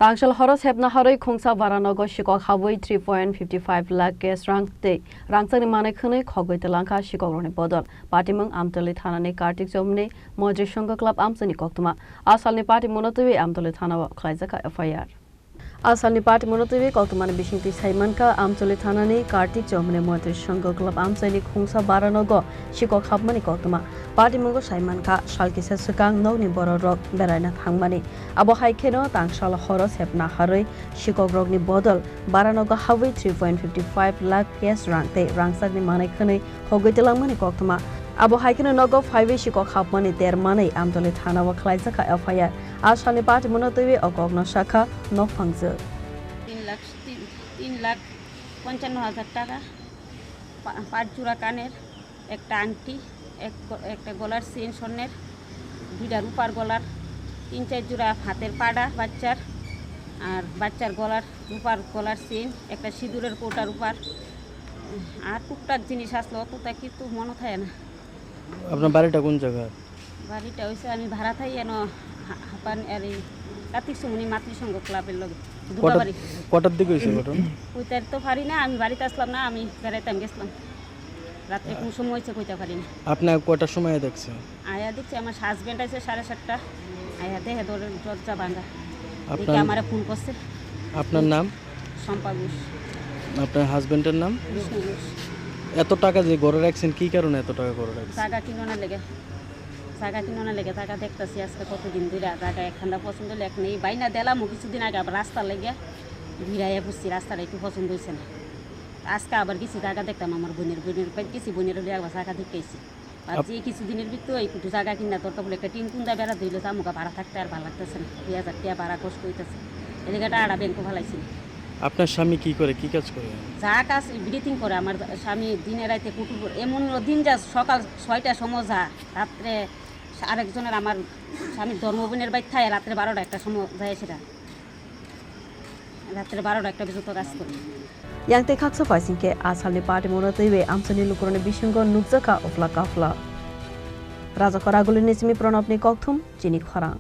Tangshal horos hebna haroi khungsa varanogo shikok hawoi 3.55 lakh gas rangte rangchani mane khune khogoi telangka shikok rone bodol patimung amtali thanani kartik jomne mojri sangha club amchani koktuma asalni party monotoi amtali thana khlaijaka FIR Asalni party monotoi koktumani bisingti saimanka amtali thanani kartik jomne mojri sangha club amchani khungsa varanogo shikok habmani koktuma party mungo saimanka salki sesukang nogni bororok beraina thangmani abo haikeno tangshal horos hebna haroi shikok rokni bodol baranogo hawai 3.55 lakh gas rangte rangsakni manai khane khogoi telangmani koktuma abo haikeno nogo 5 shikok habmani termani amtoli thana wa khlaijaka FIR asalni party monotoi okogno shakha nok phangje 3,55,000 টাকা 5 জোড়া কানের একটা আংটি একটা গলার chain স্বর্ণের দুইটা রূপার গলার 3-4 জোড়া হাতের পাড়া বাচ্চার আর বাচ্চার গলার রূপার গলার চেন একটা সিঁদুরের কোটা রূপার আর টুকটাক জিনিস আসলো অতটা কিন্তু মনে থাকে না। আপনার বাড়িটা কোন জায়গায়? বাড়িটা হইছে আমি ভাড়া থাই এন হাপান আর এই কার্তিক সুমনি মাতৃসংঘ ক্লাবের লগে দুবাবাড়ি। কটার দিকে হয়েছে ঘটনা? কইতার তো পারি না, আমি বাড়িতে আসলাম না, আমি বেড়াইতে গেছিলাম রাত্রে কোন সময় হয়েছে কইতে পারি না। আপনি কটার সময় দেখছেন? আয়া দেখছি আমার হাজব্যান্ড আছে 7:30টা আয়া দেখে দরজা ভাঙা দেখে আপনার আমারে ফোন করছে। আপনার নাম? শম্পা ঘোষ। আপনার হাজবেন্ডের নাম? বিষ্ণু ঘোষ। এত টাকা যে ঘরে রাখছেন কি কারণে এত টাকা ঘরে রাখছেন? জায়গা কিনোনা লেগে টাকা দেখতেছি আজকে কতদিন ধরে জায়গা একখানা পছন্দ হলে এখন এই বাইনা দিলাম কিছুদিন আগে আবার রাস্তা লেগে ভিড়াইয়া বুঝছি রাস্তাটা একটু পছন্দ হয়েছে না। আজকে আবার কিছু জায়গা দেখতাম আমার বোনের কিছু বোনের হলে একবার জায়গা দেখতেছি ভাবছি কিছুদিনের ভিতরে একটু জায়গা কিনা তোর বলে একটা টিন কুন্দা বেড়া দিলে আমুকা ভাড়া থাকতে আর ভালো লাগতেছে না, 2,000 টাকা ভাড়া কষ্ট হইতেছে এদিকে আড়া ব্যাংকও ভালাইছি। আপনার স্বামী কি করে, কি কাজ করে? যা কাজ ব্রিথিং করে আমার স্বামী দিনে রাইতে কুটুর এমন দিন যা সকাল 6টার সময় যা রাত্রে আরেকজনের আমার স্বামীর ধর্মবোনের বাইর থাকে রাত্রে 12টা একটা সময় যায় সেটা রাত্রে 12টা একটা পর্যন্ত কাজ করে। Yang te khaksa paisingke asalni party monotoi amchani lukurone bisingo nukjaka ofla kafla Raja Koraguli nisimi pranabni kokthum chini khorang